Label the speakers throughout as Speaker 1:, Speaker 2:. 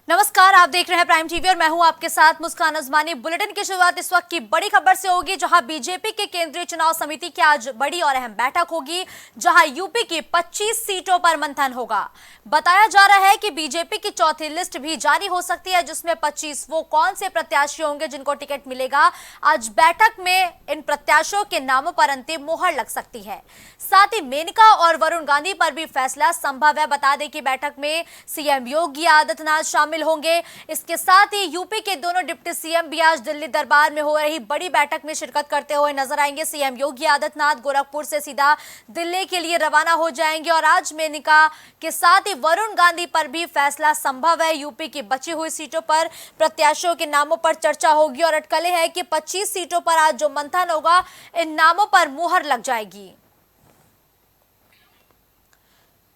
Speaker 1: नमस्कार, आप देख रहे हैं प्राइम टीवी और मैं हूं आपके साथ मुस्कान अजमानी। बुलेटिन की शुरुआत इस वक्त की बड़ी खबर से होगी, जहां बीजेपी के केंद्रीय चुनाव समिति की आज बड़ी और अहम बैठक होगी, जहां यूपी की 25 सीटों पर मंथन होगा। बताया जा रहा है कि बीजेपी की चौथी लिस्ट भी जारी हो सकती है, जिसमें 25 वो कौन से प्रत्याशी होंगे जिनको टिकट मिलेगा। आज बैठक में इन प्रत्याशियों के नामों पर अंतिम मोहर लग सकती है। साथ ही मेनका और वरुण गांधी पर भी फैसला संभव है। बता दें कि बैठक में सीएम योगी आदित्यनाथ शामिल होंगे। इसके साथ ही यूपी के दोनों डिप्टी सीएम भी आज दिल्ली दरबार में हो रही बड़ी बैठक में शिरकत करते हुए नजर आएंगे। सीएम योगी आदित्यनाथ गोरखपुर से सीधा दिल्ली के लिए रवाना हो जाएंगे और आज मेनका के साथ ही वरुण गांधी पर भी फैसला संभव है। यूपी की बची हुई सीटों पर प्रत्याशियों के नामों पर चर्चा होगी और अटकलें हैं कि 25 सीटों पर आज जो मंथन होगा, इन नामों पर मुहर लग जाएगी।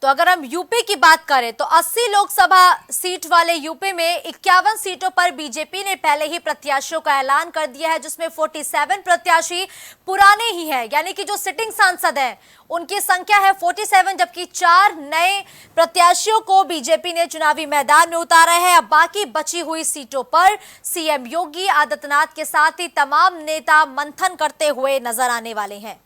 Speaker 1: तो अगर हम यूपी की बात करें तो 80 लोकसभा सीट वाले यूपी में 51 सीटों पर बीजेपी ने पहले ही प्रत्याशियों का ऐलान कर दिया है, जिसमें 47 प्रत्याशी पुराने ही हैं, यानी कि जो सिटिंग सांसद हैं उनकी संख्या है 47, जबकि 4 नए प्रत्याशियों को बीजेपी ने चुनावी मैदान में उतारा है। अब बाकी बची हुई सीटों पर सीएम योगी आदित्यनाथ के साथ ही तमाम नेता मंथन करते हुए नजर आने वाले हैं।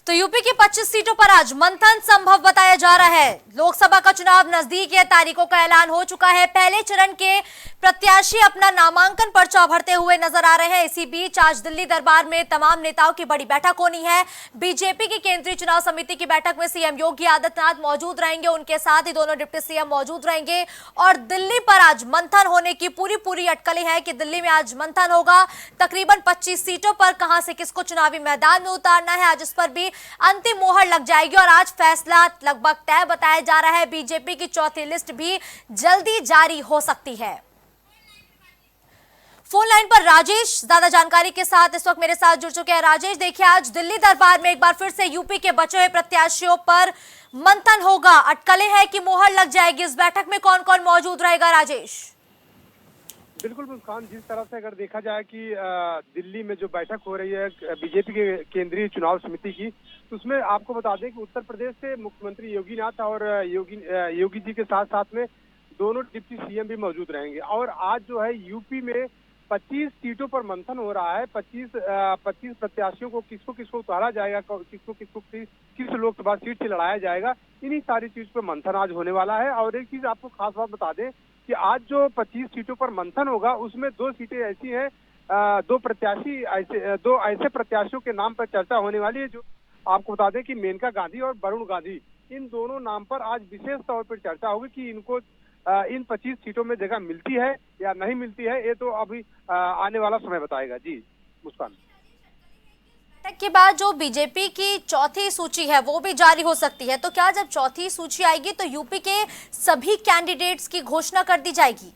Speaker 1: तो यूपी की 25 सीटों पर आज मंथन संभव बताया जा रहा है। लोकसभा का चुनाव नजदीक है, तारीखों का ऐलान हो चुका है। पहले चरण के प्रत्याशी अपना नामांकन पर्चा भरते हुए नजर आ रहे हैं। इसी बीच आज दिल्ली दरबार में तमाम नेताओं की बड़ी बैठक होनी है। बीजेपी की केंद्रीय चुनाव समिति की बैठक में सीएम योगी आदित्यनाथ मौजूद रहेंगे, उनके साथ ही दोनों डिप्टी सीएम मौजूद रहेंगे और दिल्ली पर आज मंथन होने की पूरी अटकलें हैं कि दिल्ली में आज मंथन होगा। तकरीबन 25 सीटों पर कहां से किसको चुनावी मैदान में उतारना है, आज इस पर भी अंतिम मोहर लग जाएगी और आज फैसला लगभग तय बताया जा रहा है। बीजेपी की चौथी लिस्ट भी जल्दी जारी हो सकती है। फोन लाइन पर राजेश ज्यादा जानकारी के साथ इस वक्त मेरे साथ जुड़ चुके हैं। राजेश, देखिए आज दिल्ली दरबार में एक बार फिर से यूपी के बचे हुए प्रत्याशियों पर मंथन होगा, अटकलें हैं कि मोहर लग जाएगी। इस बैठक में कौन कौन मौजूद रहेगा राजेश?
Speaker 2: बिल्कुल मुस्कान, जिस तरह से अगर देखा जाए कि दिल्ली में जो बैठक हो रही है बीजेपी के केंद्रीय चुनाव समिति की, तो उसमें आपको बता दें कि उत्तर प्रदेश से मुख्यमंत्री योगीनाथ और योगी जी के साथ साथ में दोनों डिप्टी सीएम भी मौजूद रहेंगे। और आज जो है यूपी में 25 सीटों पर मंथन हो रहा है। 25 प्रत्याशियों को किसको किसको उतारा जाएगा, किस लोकसभा सीट से लड़ाया जाएगा, इन्हीं सारी चीज पर मंथन आज होने वाला है। और एक चीज आपको खास बात बता दें कि आज जो 25 सीटों पर मंथन होगा उसमें 2 सीटें ऐसी हैं, दो ऐसे प्रत्याशियों के नाम पर चर्चा होने वाली है। जो आपको बता दें कि मेनका गांधी और वरुण गांधी, इन दोनों नाम पर आज विशेष तौर पर चर्चा होगी कि इनको इन 25 सीटों में जगह मिलती है या नहीं मिलती है, ये तो अभी आने वाला समय बताएगा। जी मुस्कान,
Speaker 1: के बाद जो बीजेपी की चौथी सूची है वो भी जारी हो सकती है, तो क्या जब चौथी सूची आएगी तो यूपी के सभी कैंडिडेट्स की घोषणा कर दी जाएगी?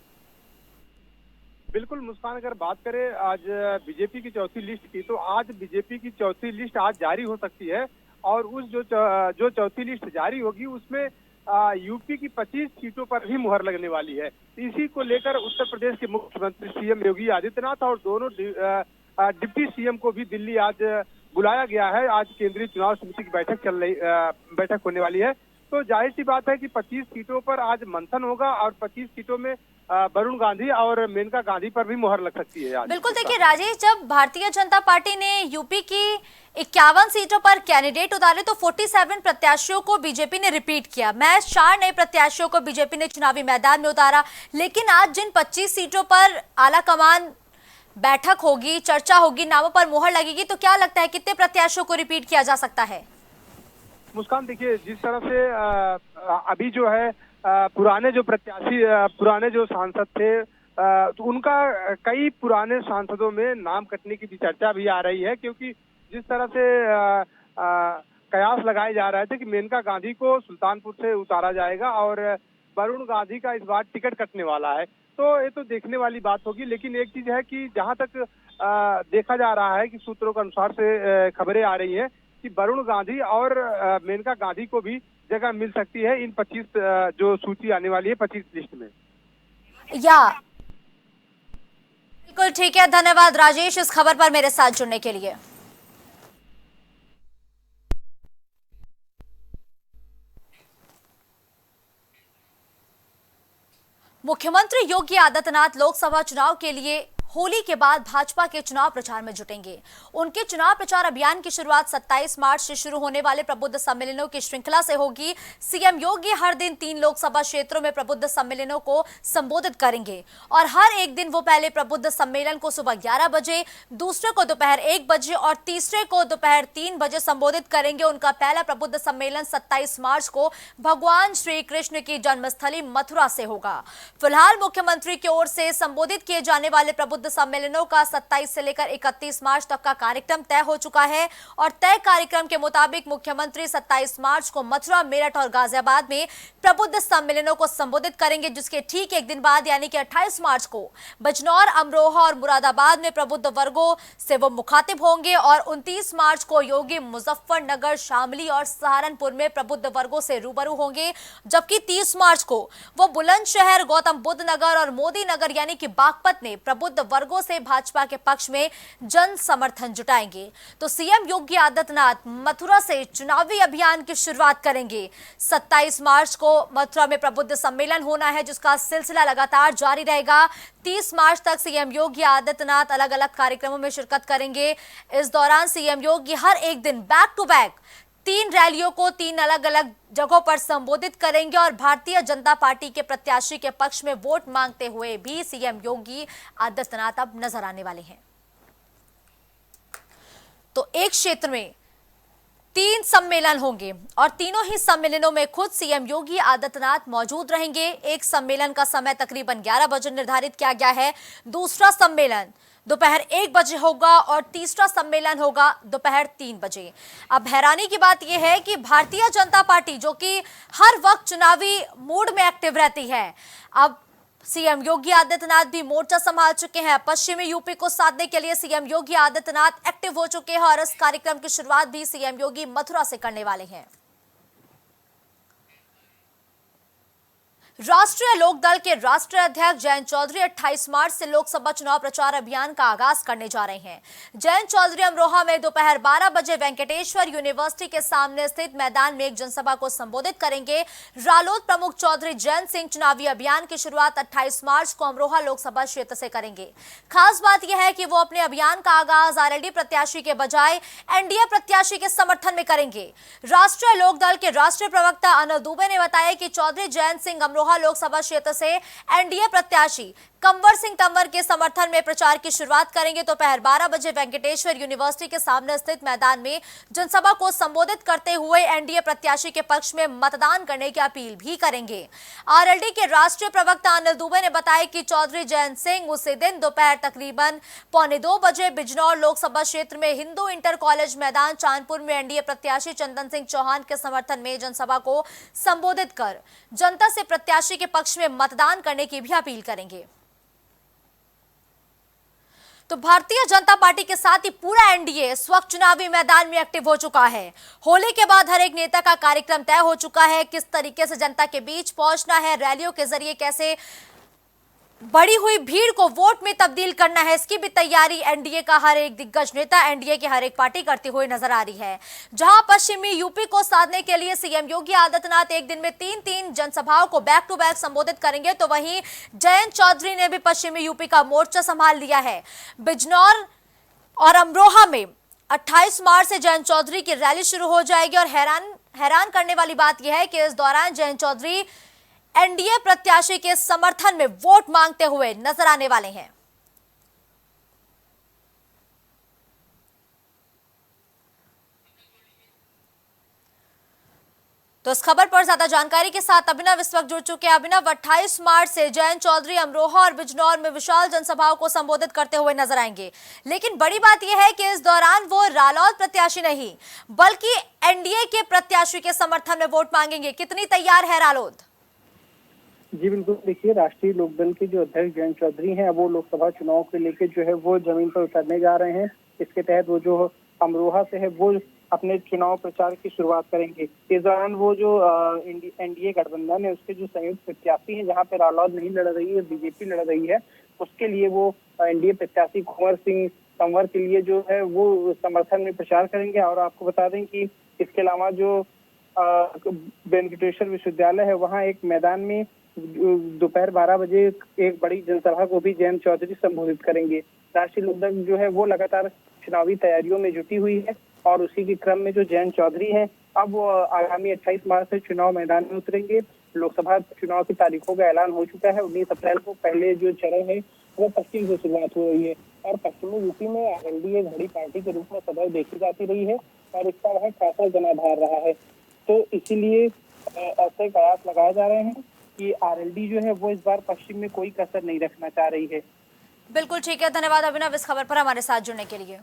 Speaker 2: बिल्कुल मुस्कान, अगर बात करें आज बीजेपी की चौथी लिस्ट की, तो आज बीजेपी की चौथी लिस्ट आज जारी हो सकती है। और उस जो चौथी लिस्ट जारी होगी उसमें यूपी की 25 सीटों पर भी मुहर लगने वाली है। इसी को लेकर उत्तर प्रदेश के मुख्यमंत्री सीएम योगी आदित्यनाथ और दोनों डिप्टी सीएम को भी दिल्ली आज बुलाया गया है। आज केंद्रीय चुनाव समिति की बैठक होने वाली है। तो जाहिर सी बात है कि 25 सीटों पर आज मंथन होगा और 25 सीटों में वरुण गांधी और मेनका गांधी पर भी मुहर लग सकती है आज।
Speaker 1: बिल्कुल, देखिए राजेश, जब भारतीय जनता पार्टी ने यूपी की 51 सीटों पर कैंडिडेट उतारे तो 47 प्रत्याशियों को बीजेपी ने रिपीट किया। महज 4 नए प्रत्याशियों को बीजेपी ने चुनावी मैदान में उतारा। लेकिन आज जिन 25 सीटों पर आला कमान बैठक होगी, चर्चा होगी, नामों पर मुहर लगेगी, तो क्या लगता है कितने प्रत्याशियों को रिपीट किया जा सकता है?
Speaker 2: मुस्कान, देखिए जिस तरह से अभी जो है पुराने जो सांसद थे, तो उनका कई पुराने सांसदों में नाम कटने की भी चर्चा भी आ रही है, क्योंकि जिस तरह से कयास लगाए जा रहे थे कि मेनका गांधी को सुल्तानपुर से उतारा जाएगा और वरुण गांधी का इस बार टिकट कटने वाला है, तो ये तो देखने वाली बात होगी। लेकिन एक चीज है कि जहां तक देखा जा रहा है कि सूत्रों के अनुसार से खबरें आ रही हैं कि वरुण गांधी और मेनका गांधी को भी जगह मिल सकती है इन 25 जो सूची आने वाली है 25 लिस्ट में।
Speaker 1: या बिल्कुल ठीक है, धन्यवाद राजेश इस खबर पर मेरे साथ जुड़ने के लिए। मुख्यमंत्री योगी आदित्यनाथ लोकसभा चुनाव के लिए होली के बाद भाजपा के चुनाव प्रचार में जुटेंगे। उनके चुनाव प्रचार अभियान की शुरुआत 27 मार्च से शुरू होने वाले प्रबुद्ध सम्मेलनों की श्रृंखला से होगी। सीएम योगी हर दिन 3 लोकसभा क्षेत्रों में प्रबुद्ध सम्मेलनों को संबोधित करेंगे और हर एक दिन वो पहले प्रबुद्ध सम्मेलन को सुबह 11 बजे, दूसरे को दोपहर 1 बजे और तीसरे को दोपहर 3 बजे संबोधित करेंगे। उनका पहला प्रबुद्ध सम्मेलन 27 मार्च को भगवान श्री कृष्ण की जन्मस्थली मथुरा से होगा। फिलहाल मुख्यमंत्री की ओर से संबोधित किए जाने वाले प्रबुद्ध सम्मेलनों का 27 से लेकर 31 मार्च तक का कार्यक्रम तय हो चुका है और तय कार्यक्रम के मुताबिक मुख्यमंत्री 27 मार्च को मथुरा, मेरठ और गाजियाबाद में प्रबुद्ध सम्मेलनों को संबोधित करेंगे, जिसके ठीक एक दिन बाद यानी कि 28 मार्च को बिजनौर, अमरोहा और मुरादाबाद में प्रबुद्ध वर्गों से वो मुखातिब होंगे और 29 मार्च को योगी मुजफ्फरनगर, शामली और सहारनपुर में प्रबुद्ध वर्गों से रूबरू होंगे, जबकि 30 मार्च को वो बुलंदशहर, गौतम बुद्ध नगर और मोदी नगर यानी कि बागपत में प्रबुद्ध वर्गों से भाजपा के पक्ष में जन समर्थन जुटाएंगे। तो सीएम योगी आदित्यनाथ मथुरा से चुनावी अभियान की शुरुआत करेंगे। 27 मार्च को मथुरा में प्रबुद्ध सम्मेलन होना है, जिसका सिलसिला लगातार जारी रहेगा। 30 मार्च तक सीएम योगी आदित्यनाथ अलग अलग कार्यक्रमों में शिरकत करेंगे। इस दौरान सीएम योगी हर एक दिन बैक टू बैक 3 रैलियों को 3 अलग अलग जगहों पर संबोधित करेंगे और भारतीय जनता पार्टी के प्रत्याशी के पक्ष में वोट मांगते हुए भी सीएम योगी आदित्यनाथ अब नजर आने वाले हैं। तो एक क्षेत्र में 3 सम्मेलन होंगे और तीनों ही सम्मेलनों में खुद सीएम योगी आदित्यनाथ मौजूद रहेंगे। एक सम्मेलन का समय तकरीबन 11 बजे निर्धारित किया गया है, दूसरा सम्मेलन दोपहर 1 बजे होगा और तीसरा सम्मेलन होगा दोपहर 3 बजे। अब हैरानी की बात यह है कि भारतीय जनता पार्टी, जो कि हर वक्त चुनावी मूड में एक्टिव रहती है, अब सीएम योगी आदित्यनाथ भी मोर्चा संभाल चुके हैं। पश्चिमी यूपी को साधने के लिए सीएम योगी आदित्यनाथ एक्टिव हो चुके हैं और इस कार्यक्रम की शुरुआत भी सीएम योगी मथुरा से करने वाले हैं। राष्ट्रीय लोकदल के राष्ट्रीय अध्यक्ष जयंत चौधरी 28 मार्च से लोकसभा चुनाव प्रचार अभियान का आगाज करने जा रहे हैं। जयंत चौधरी अमरोहा में दोपहर 12 बजे वेंकटेश्वर यूनिवर्सिटी के सामने स्थित मैदान में एक जनसभा को संबोधित करेंगे। रालोद प्रमुख चौधरी जयंत सिंह चुनावी अभियान की शुरुआत 28 मार्च को अमरोहा लोकसभा क्षेत्र से करेंगे। खास बात यह है कि वो अपने अभियान का आगाज आरएलडी प्रत्याशी के बजाय एनडीए प्रत्याशी के समर्थन में करेंगे। राष्ट्रीय लोकदल के राष्ट्रीय प्रवक्ता अनिल दुबे ने बताया कि चौधरी जयंत सिंह अमरोहा लोकसभा क्षेत्र से एनडीए प्रत्याशी कंवर सिंह तंवर के समर्थन में प्रचार की शुरुआत करेंगे। दोपहर 12 बजे वेंकटेश्वर यूनिवर्सिटी के सामने स्थित मैदान में जनसभा को संबोधित करते हुए एनडीए प्रत्याशी के पक्ष में मतदान करने की अपील भी करेंगे। आरएलडी के राष्ट्रीय प्रवक्ता अनिल दुबे ने बताया कि चौधरी जयंत सिंह उसी दिन दोपहर तकरीबन 1:45 बजे बिजनौर लोकसभा क्षेत्र में हिंदू इंटर कॉलेज मैदान चांदपुर में एनडीए प्रत्याशी चंदन सिंह चौहान के समर्थन में जनसभा को संबोधित कर जनता से प्रत्याशी के पक्ष में मतदान करने की भी अपील करेंगे। तो भारतीय जनता पार्टी के साथ ही पूरा एनडीए इस वक्त चुनावी मैदान में एक्टिव हो चुका है। होली के बाद हर एक नेता का कार्यक्रम तय हो चुका है, किस तरीके से जनता के बीच पहुंचना है, रैलियों के जरिए कैसे बढ़ी हुई भीड़ को वोट में तब्दील करना है, इसकी भी तैयारी एनडीए का हर एक दिग्गज नेता, एनडीए की हर एक पार्टी करते हुए नजर आ रही है। जहां पश्चिमी यूपी को साधने के लिए सीएम योगी आदित्यनाथ एक दिन में 3 जनसभाओं को बैक टू बैक संबोधित करेंगे, तो वहीं जयंत चौधरी ने भी पश्चिमी यूपी का मोर्चा संभाल लिया है। बिजनौर और अमरोहा में 28 मार्च से जयंत चौधरी की रैली शुरू हो जाएगी और हैरान करने वाली बात यह है कि इस दौरान जयंत चौधरी एनडीए प्रत्याशी के समर्थन में वोट मांगते हुए नजर आने वाले हैं। तो इस खबर पर ज्यादा जानकारी के साथ अभिनव इस वक्त जुड़ चुके हैं। अभिनव, 28 मार्च से जयंत चौधरी अमरोहा और बिजनौर में विशाल जनसभाओं को संबोधित करते हुए नजर आएंगे, लेकिन बड़ी बात यह है कि इस दौरान वो रालोद प्रत्याशी नहीं बल्कि एनडीए के प्रत्याशी के समर्थन में वोट मांगेंगे। कितनी तैयार है रालोद?
Speaker 3: जी बिल्कुल, देखिए राष्ट्रीय लोकदल के जो अध्यक्ष जयंत चौधरी हैं वो लोकसभा चुनाव को लेकर जो है वो जमीन पर उतरने जा रहे हैं। इसके तहत वो जो अमरोहा से है वो अपने चुनाव प्रचार की शुरुआत करेंगे। इस दौरान वो जो एनडीए गठबंधन है उसके जो संयुक्त प्रत्याशी है, जहाँ पे रालोद नहीं लड़ रही है, बीजेपी लड़ रही है, उसके लिए वो एनडीए प्रत्याशी कंवर सिंह तंवर के लिए जो है वो समर्थन में प्रचार करेंगे। और आपको बता दें कि इसके अलावा जो वेंकटेश्वर विश्वविद्यालय है वहाँ एक मैदान में दोपहर 12 बजे एक बड़ी जनसभा को भी जयंत चौधरी संबोधित करेंगे। राष्ट्रीय लोकदल जो है वो लगातार चुनावी तैयारियों में जुटी हुई है और उसी के क्रम में जो जयंत चौधरी हैं अब वो आगामी 28 मार्च से चुनाव मैदान में उतरेंगे। लोकसभा चुनाव की तारीखों का ऐलान हो चुका है। 19 अप्रैल को पहले जो चरण है वो पश्चिम से शुरुआत हो रही है और पश्चिमी यूपी में आरएलडी एक बड़ी पार्टी के रूप में सदैव देखी जाती रही है और इसका वह खासा जनाधार रहा है। तो इसीलिए ऐसे कयास लगाए जा रहे हैं कि आरएलडी जो है वो इस बार पश्चिम में कोई कसर नहीं रखना चाह रही है।
Speaker 1: बिल्कुल ठीक है, धन्यवाद अभिनव इस खबर पर हमारे साथ जुड़ने के लिए।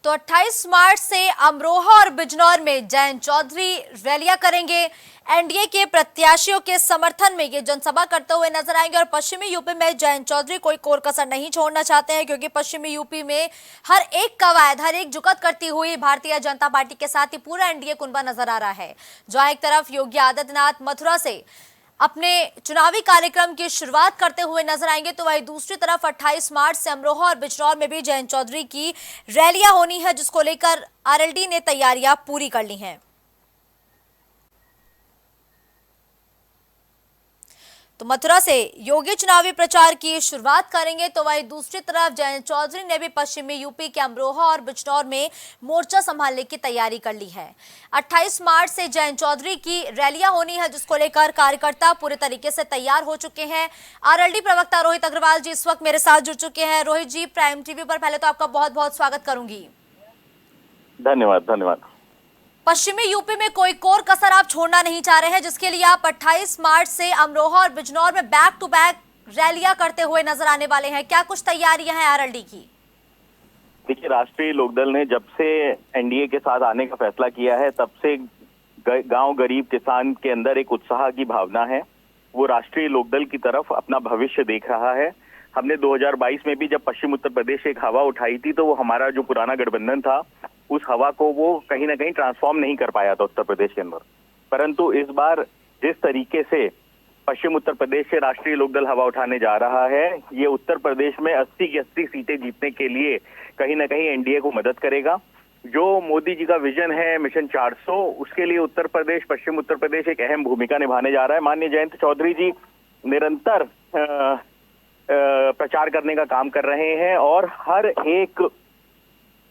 Speaker 1: तो 28 मार्च से अमरोहा और बिजनौर में जयंत चौधरी रैलियां करेंगे। एनडीए के प्रत्याशियों के समर्थन में ये जनसभा करते हुए नजर आएंगे और पश्चिमी यूपी में जयंत चौधरी कोई कोर कसर नहीं छोड़ना चाहते हैं, क्योंकि पश्चिमी यूपी में हर एक कवायद, हर एक जुगत करती हुई भारतीय जनता पार्टी के साथ ही पूरा एनडीए कुनबा नजर आ रहा है। जहां एक तरफ योगी आदित्यनाथ मथुरा से अपने चुनावी कार्यक्रम की शुरुआत करते हुए नजर आएंगे, तो वहीं दूसरी तरफ 28 मार्च से अमरोहा और बिजनौर में भी जयंत चौधरी की रैलियां होनी है, जिसको लेकर आरएलडी ने तैयारियां पूरी कर ली हैं। तो मथुरा से योगी चुनावी प्रचार की शुरुआत करेंगे, तो वहीं दूसरी तरफ जयंत चौधरी ने भी पश्चिमी यूपी के अमरोहा और बिजनौर में मोर्चा संभालने की तैयारी कर ली है। 28 मार्च से जयंत चौधरी की रैलियां होनी है, जिसको लेकर कार्यकर्ता पूरे तरीके से तैयार हो चुके हैं। आरएलडी प्रवक्ता रोहित अग्रवाल जी इस वक्त मेरे साथ जुड़ चुके हैं। रोहित जी, प्राइम टीवी पर पहले तो आपका बहुत बहुत स्वागत करूंगी।
Speaker 4: धन्यवाद।
Speaker 1: पश्चिमी यूपी में कोई कोर कसर आप छोड़ना नहीं चाह रहे हैं, जिसके लिए आप 28 मार्च से अमरोहा और बिजनौर में बैक टू बैक रैलियां करते हुए नजर आने वाले हैं। क्या कुछ तैयारियां हैं आरएलडी की?
Speaker 4: देखिए, राष्ट्रीय लोकदल ने जब से एनडीए के साथ आने का फैसला किया है, तब से गांव गरीब किसान के अंदर एक उत्साह की भावना है। वो राष्ट्रीय लोकदल की तरफ अपना भविष्य देख रहा है। हमने 2022 में भी जब पश्चिम उत्तर प्रदेश से एक हवा उठाई थी, तो वो हमारा जो पुराना गठबंधन था, उस हवा को वो कहीं ना कहीं ट्रांसफॉर्म नहीं कर पाया था उत्तर प्रदेश के अंदर। परंतु इस बार जिस तरीके से पश्चिम उत्तर प्रदेश से राष्ट्रीय लोकदल हवा उठाने जा रहा है, ये उत्तर प्रदेश में 80 की 80 सीटें जीतने के लिए कहीं ना कहीं एनडीए को मदद करेगा। जो मोदी जी का विजन है मिशन 400, उसके लिए उत्तर प्रदेश, पश्चिम उत्तर प्रदेश एक अहम भूमिका निभाने जा रहा है। माननीय जयंत चौधरी जी निरंतर प्रचार करने का काम कर रहे हैं और हर एक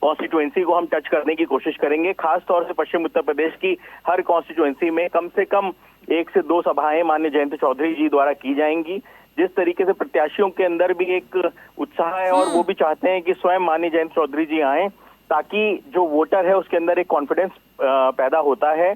Speaker 4: कॉन्स्टिट्यूएंसी को हम टच करने की कोशिश करेंगे। खास तौर से पश्चिम उत्तर प्रदेश की हर कॉन्स्टिट्यूएंसी में कम से कम 1 से 2 सभाएं माननीय जयंत चौधरी जी द्वारा की जाएंगी। जिस तरीके से प्रत्याशियों के अंदर भी एक उत्साह है और वो भी चाहते हैं कि स्वयं माननीय जयंत चौधरी जी आए, ताकि जो वोटर है उसके अंदर एक कॉन्फिडेंस पैदा होता है।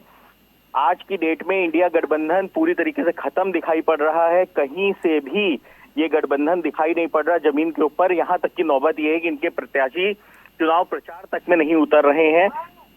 Speaker 4: आज की डेट में इंडिया गठबंधन पूरी तरीके से खत्म दिखाई पड़ रहा है। कहीं से भी ये गठबंधन दिखाई नहीं पड़ रहा जमीन के ऊपर। यहाँ तक की नौबत ये है कि इनके प्रत्याशी चुनाव प्रचार तक में नहीं उतर रहे हैं।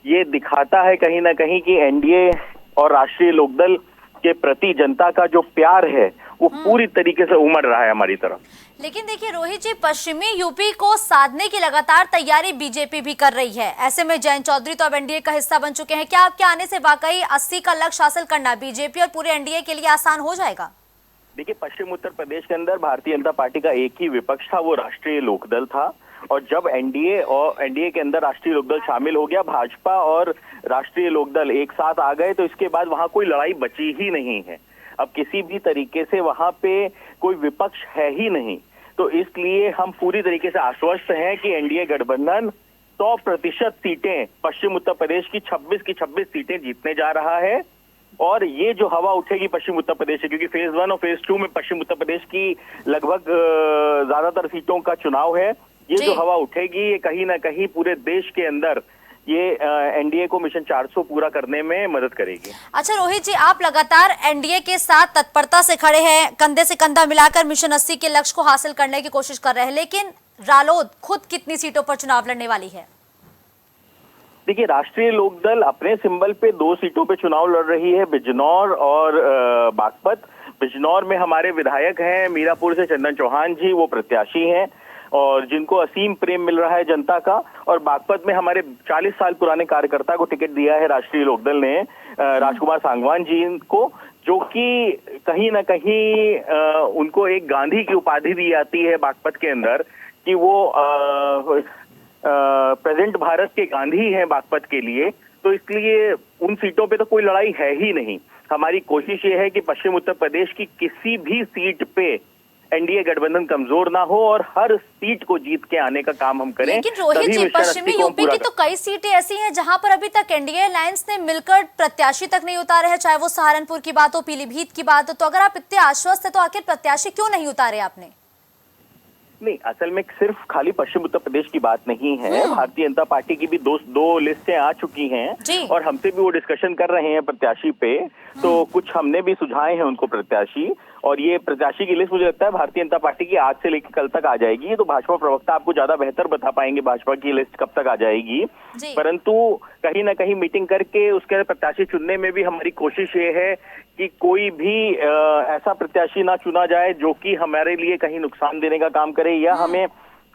Speaker 4: ये दिखाता है कहीं ना कहीं कि एनडीए और राष्ट्रीय लोकदल के प्रति जनता का जो प्यार है वो पूरी तरीके से उमड़ रहा है हमारी तरफ।
Speaker 1: लेकिन देखिए रोहित जी, पश्चिमी यूपी को साधने की लगातार तैयारी बीजेपी भी कर रही है। ऐसे में जयंत चौधरी तो अब एनडीए का हिस्सा बन चुके हैं। क्या आपके आने से वाकई 80 का लक्ष्य हासिल करना बीजेपी और पूरे एनडीए के लिए आसान हो जाएगा?
Speaker 4: देखिए, पश्चिम उत्तर प्रदेश के अंदर भारतीय जनता पार्टी का एक ही विपक्ष था, वो राष्ट्रीय लोकदल था। और जब एनडीए के अंदर राष्ट्रीय लोकदल शामिल हो गया, भाजपा और राष्ट्रीय लोकदल एक साथ आ गए, तो इसके बाद वहां कोई लड़ाई बची ही नहीं है। अब किसी भी तरीके से वहां पे कोई विपक्ष है ही नहीं। तो इसलिए हम पूरी तरीके से आश्वस्त हैं कि एनडीए गठबंधन 100% सीटें पश्चिम उत्तर प्रदेश की 26 की 26 सीटें जीतने जा रहा है। और ये जो हवा उठेगी पश्चिम उत्तर प्रदेश से, क्योंकि फेज 1 और फेज 2 में पश्चिम उत्तर प्रदेश की लगभग ज्यादातर सीटों का चुनाव है, ये जो हवा उठेगी ये कहीं ना कहीं पूरे देश के अंदर ये एनडीए को मिशन 400 पूरा करने में मदद करेगी।
Speaker 1: अच्छा रोहित जी, आप लगातार एनडीए के साथ तत्परता से खड़े हैं, कंधे से कंधा मिलाकर मिशन 80 के लक्ष्य को हासिल करने की कोशिश कर रहे हैं, लेकिन रालोद खुद कितनी सीटों पर चुनाव लड़ने वाली है?
Speaker 4: देखिए, राष्ट्रीय लोकदल अपने सिंबल पे 2 सीटों पे चुनाव लड़ रही है, बिजनौर और बागपत। बिजनौर में हमारे विधायक हैं मीरापुर से चंदन चौहान जी, वो प्रत्याशी हैं और जिनको असीम प्रेम मिल रहा है जनता का। और बागपत में हमारे 40 साल पुराने कार्यकर्ता को टिकट दिया है राष्ट्रीय लोकदल ने, राजकुमार सांगवान जी को, जो कि कहीं ना कहीं उनको एक गांधी की उपाधि दी जाती है बागपत के अंदर, कि वो प्रेजेंट भारत के गांधी हैं बागपत के लिए। तो इसलिए उन सीटों पे तो कोई लड़ाई है ही नहीं। हमारी कोशिश ये है कि पश्चिम उत्तर प्रदेश की किसी भी सीट पे एनडीए गठबंधन कमजोर ना हो और हर सीट को जीत के आने का काम हम करें।
Speaker 1: लेकिन रोहित जी, पश्चिमी यूपी की तो कई सीटें ऐसी हैं जहां पर अभी तक एनडीए अलायंस ने मिलकर प्रत्याशी तक नहीं उतारे हैं, चाहे वो सहारनपुर की बात हो, पीलीभीत की बात हो। तो अगर आप इतने आश्वस्त है तो आखिर प्रत्याशी क्यों नहीं उतारे आपने?
Speaker 4: नहीं, असल में सिर्फ खाली पश्चिम उत्तर प्रदेश की बात नहीं है। भारतीय जनता पार्टी की भी दो लिस्टें आ चुकी हैं और हमसे भी वो डिस्कशन कर रहे हैं प्रत्याशी पे। तो कुछ हमने भी सुझाए हैं उनको प्रत्याशी, और ये प्रत्याशी की लिस्ट मुझे लगता है भारतीय जनता पार्टी की आज से लेकर कल तक आ जाएगी। तो भाजपा प्रवक्ता आपको ज्यादा बेहतर बता पाएंगे भाजपा की लिस्ट कब तक आ जाएगी। परंतु कहीं ना कहीं मीटिंग करके उसके प्रत्याशी चुनने में भी हमारी कोशिश ये है कि कोई भी ऐसा प्रत्याशी ना चुना जाए जो कि हमारे लिए कहीं नुकसान देने का काम करे या हमें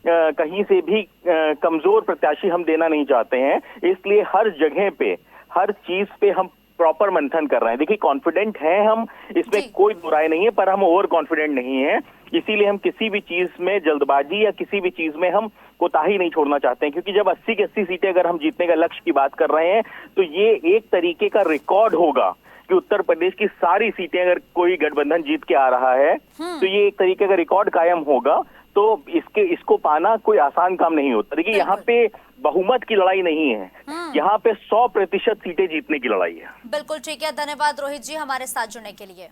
Speaker 4: कहीं से भी कमजोर प्रत्याशी हम देना नहीं चाहते हैं। इसलिए हर जगह पे, हर चीज पे हम प्रॉपर मंथन कर रहे हैं। देखिए, कॉन्फिडेंट हैं हम, इसमें कोई बुराई नहीं है, पर हम ओवर कॉन्फिडेंट नहीं है। इसीलिए हम किसी भी चीज में जल्दबाजी या किसी भी चीज में हम कोताही नहीं छोड़ना चाहते हैं, क्योंकि जब 80 की 80 सीटें अगर हम जीतने का लक्ष्य की बात कर रहे हैं तो ये एक तरीके का रिकॉर्ड होगा कि उत्तर प्रदेश की सारी सीटें अगर कोई गठबंधन जीत के आ रहा है तो ये एक तरीके का रिकॉर्ड कायम होगा। तो इसको पाना कोई आसान काम नहीं होता। देखिए, यहाँ पे बहुमत की लड़ाई नहीं है, यहाँ पे 100% सीटें जीतने की लड़ाई है।
Speaker 1: बिल्कुल ठीक है, धन्यवाद रोहित जी हमारे साथ जुड़ने के लिए।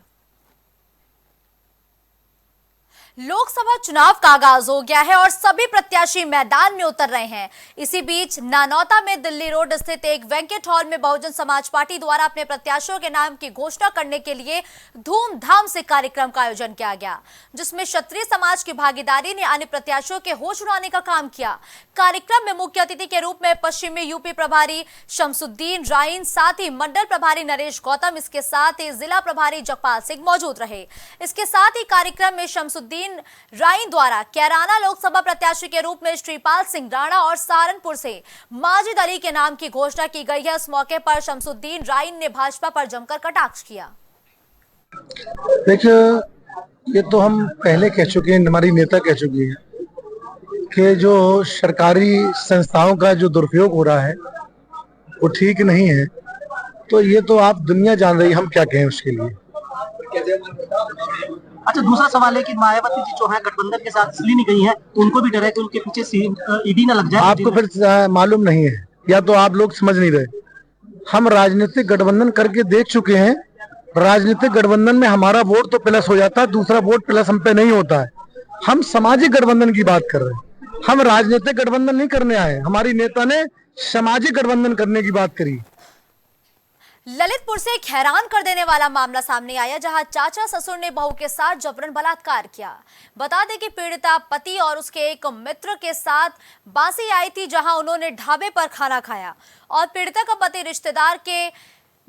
Speaker 1: लोकसभा चुनाव का आगाज हो गया है और सभी प्रत्याशी मैदान में उतर रहे हैं। इसी बीच नानौता में दिल्ली रोड स्थित एक बैंक्वेट हॉल में बहुजन समाज पार्टी द्वारा अपने प्रत्याशियों के नाम की घोषणा करने के लिए धूमधाम से कार्यक्रम का आयोजन किया गया, जिसमें क्षत्रिय समाज की भागीदारी ने अन्य प्रत्याशियों के होश उड़ाने का काम किया। कार्यक्रम में मुख्य अतिथि के रूप में पश्चिमी यूपी प्रभारी शमसुद्दीन राइन, साथ ही मंडल प्रभारी नरेश गौतम, इसके साथ ही जिला प्रभारी जगपाल सिंह मौजूद रहे। इसके साथ ही कार्यक्रम में शमसुद्दीन राइन द्वारा कैराना लोकसभा प्रत्याशी के रूप में श्रीपाल सिंह राणा और सहारनपुर से माजिद अली के नाम की घोषणा की गई है। इस मौके पर शमसुद्दीन राइन ने भाजपा पर जमकर कटाक्ष किया।
Speaker 5: देखिए, ये तो हम पहले कह चुके हैं, हमारी नेता कह चुकी है कि जो सरकारी संस्थाओं का जो दुरुपयोग हो रहा है वो ठीक नहीं है। तो ये तो आप दुनिया जान रही है, हम क्या कहें उसके लिए।
Speaker 6: अच्छा, दूसरा सवाल है कि मायावती जी जो है गठबंधन के साथ इसलिए नहीं गई है, उनको भी डर है कि उनके पीछे ईडी ना लग जाए।
Speaker 5: आपको फिर मालूम नहीं है या तो आप लोग समझ नहीं रहे। हम राजनीतिक गठबंधन करके देख चुके हैं। राजनीतिक गठबंधन में हमारा वोट तो प्लस हो जाता है, दूसरा वोट प्लस हम पे नहीं होता है। हम सामाजिक गठबंधन की बात कर रहे हैं, हम राजनीतिक गठबंधन नहीं करने आए। हमारी नेता ने सामाजिक गठबंधन करने की बात करी।
Speaker 1: ललितपुर से एक हैरान कर देने वाला मामला सामने आया, जहां चाचा ससुर ने बहू के साथ जबरन बलात्कार किया। बता दें कि पीड़िता पति और उसके एक मित्र के साथ बासी आई थी, जहां उन्होंने ढाबे पर खाना खाया और पीड़िता का पति रिश्तेदार के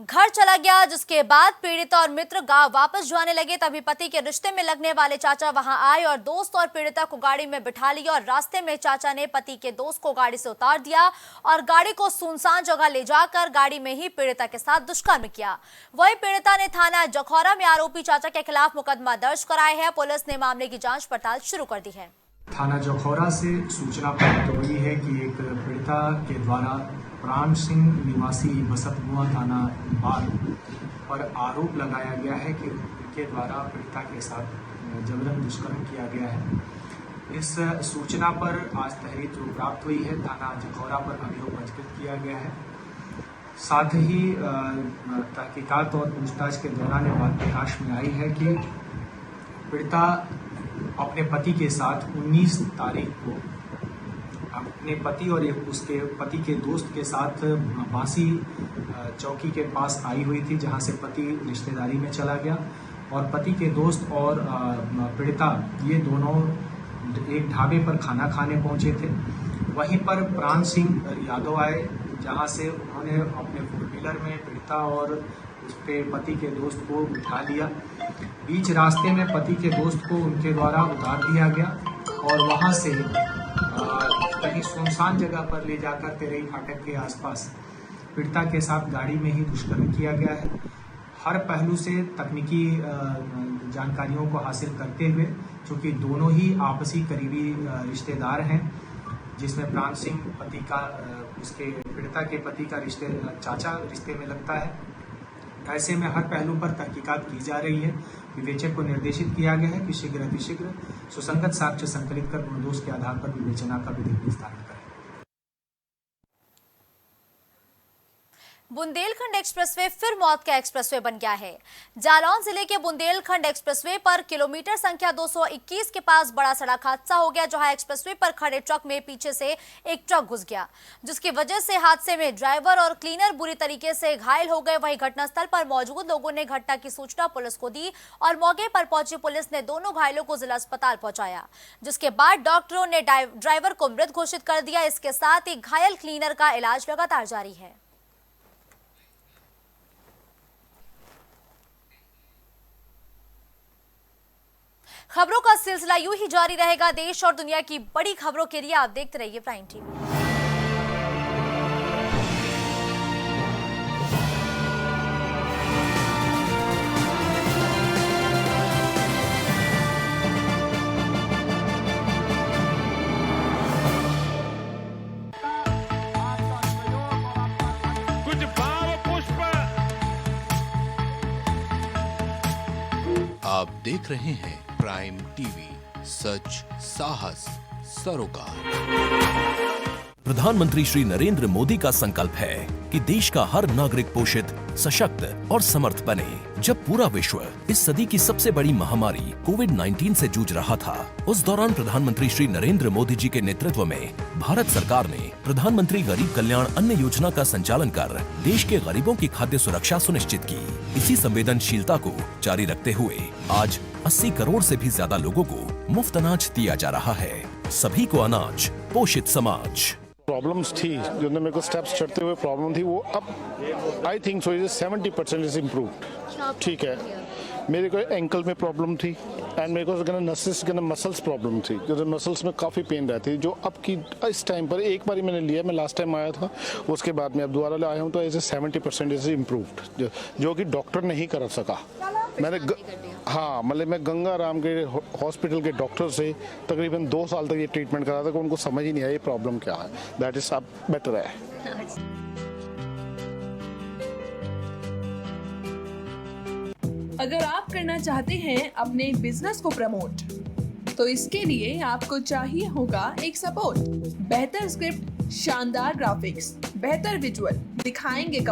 Speaker 1: घर चला गया। जिसके बाद पीड़िता और मित्र गांव वापस जाने लगे, तभी पति के रिश्ते में लगने वाले चाचा वहां आए और दोस्त और पीड़िता को गाड़ी में बिठा लिया और रास्ते में चाचा ने पति के दोस्त को गाड़ी से उतार दिया और गाड़ी को सुनसान जगह ले जाकर गाड़ी में ही पीड़िता के साथ दुष्कर्म किया। वही पीड़िता ने थाना जखौरा में आरोपी चाचा के खिलाफ मुकदमा दर्ज कराया है। पुलिस ने मामले की जाँच पड़ताल शुरू कर दी है।
Speaker 7: थाना जखौरा से सूचना प्राप्त हुई है कि एक पीड़िता के द्वारा प्राण सिंह निवासी बसतमुआ थाना बाल पर आरोप लगाया गया है कि उनके द्वारा पीड़िता के साथ जबरन दुष्कर्म किया गया है। इस सूचना पर आज तहरीर जो प्राप्त हुई है, थाना जखौरा पर अभियोग पंजीकृत किया गया है। साथ ही तहकीकात और पूछताछ के दौरान ये बात प्रकाश में आई है कि पीड़िता अपने पति के साथ 19 तारीख को अपने पति और उसके पति के दोस्त के साथ बासी चौकी के पास आई हुई थी, जहां से पति रिश्तेदारी में चला गया और पति के दोस्त और पीड़िता ये दोनों एक ढाबे पर खाना खाने पहुंचे थे। वहीं पर प्राण सिंह यादव आए, जहां से उन्होंने अपने 4 व्हीलर में पीड़िता और उसके पति के दोस्त को उठा लिया। बीच रास्ते में पति के दोस्त को उनके द्वारा उतार दिया गया और वहां से कहीं सुनसान जगह पर ले जाकर तेरई फाटक के आसपास पीड़िता के साथ गाड़ी में ही दुष्कर्म किया गया है। हर पहलू से तकनीकी जानकारियों को हासिल करते हुए, चूंकि दोनों ही आपसी करीबी रिश्तेदार हैं, जिसमें प्राण सिंह पति का उसके पीड़िता के पति का चाचा रिश्ते में लगता है। ऐसे में हर पहलू पर तहकीकात की जा रही है। विवेचक को निर्देशित किया गया है कि शीघ्र अतिशीघ्र सुसंगत साक्ष्य संकलित कर गुणदोष के आधार पर विवेचना का विधिक निस्तारण करें।
Speaker 1: बुंदेलखंड एक्सप्रेसवे फिर मौत का एक्सप्रेसवे बन गया है। जालौन जिले के बुंदेलखंड एक्सप्रेसवे पर किलोमीटर संख्या 221 के पास बड़ा सड़क हादसा हो गया, जहां एक्सप्रेसवे पर खड़े ट्रक में पीछे से एक ट्रक घुस गया, जिसकी वजह से हादसे में ड्राइवर और क्लीनर बुरी तरीके से घायल हो गए। वहीं घटनास्थल पर मौजूद लोगों ने घटना की सूचना पुलिस को दी और मौके पर पहुंची पुलिस ने दोनों घायलों को जिला अस्पताल पहुंचाया, जिसके बाद डॉक्टरों ने ड्राइवर को मृत घोषित कर दिया। इसके साथ ही घायल क्लीनर का इलाज लगातार जारी है। खबरों का सिलसिला यूं ही जारी रहेगा। देश और दुनिया की बड़ी खबरों के लिए आप देखते रहिए प्राइम टीवी।
Speaker 8: कुछ भाव पुष्प।
Speaker 9: आप देख रहे हैं प्राइम टीवी, सच साहस सरोकार।
Speaker 10: प्रधानमंत्री श्री नरेंद्र मोदी का संकल्प है कि देश का हर नागरिक पोषित, सशक्त और समर्थ बने। जब पूरा विश्व इस सदी की सबसे बड़ी महामारी कोविड-19 से जूझ रहा था, उस दौरान प्रधानमंत्री श्री नरेंद्र मोदी जी के नेतृत्व में भारत सरकार ने प्रधानमंत्री गरीब कल्याण अन्न योजना का संचालन कर देश के गरीबों की खाद्य सुरक्षा सुनिश्चित की। इसी संवेदनशीलता को जारी रखते हुए आज 80 करोड़ से भी ज्यादा लोगों को मुफ्त अनाज दिया जा रहा है। सभी को अनाज, पोषित समाज।
Speaker 8: प्रॉब्लम्स थी जो मेरे को स्टेप्स चढ़ते हुए प्रॉब्लम थी, वो अब I think so 70% is improved. ठीक है, मेरे को एंकल में प्रॉब्लम थी एंड मेरे को नसेस मसल्स प्रॉब्लम थी, जो मसल्स में काफ़ी पेन रहती है, जो अब की इस टाइम पर एक बार मैंने लिया, मैं लास्ट टाइम आया था, उसके बाद मैं अब दोबारा आया हूँ, तो ऐसे 70% इज इम्प्रूव्ड, जो कि डॉक्टर नहीं कर सका। मैंने हाँ, मतलब मैं गंगा राम के हॉस्पिटल के डॉक्टर से तकरीबन 2 साल तक ये ट्रीटमेंट करा था, उनको समझ ही नहीं आया ये प्रॉब्लम क्या है। दैट इज अब बेटर है।
Speaker 11: अगर आप करना चाहते हैं अपने बिजनेस को प्रमोट, तो इसके लिए आपको चाहिए होगा एक सपोर्ट। बेहतर स्क्रिप्ट, शानदार ग्राफिक्स, बेहतर विजुअल, दिखाएंगे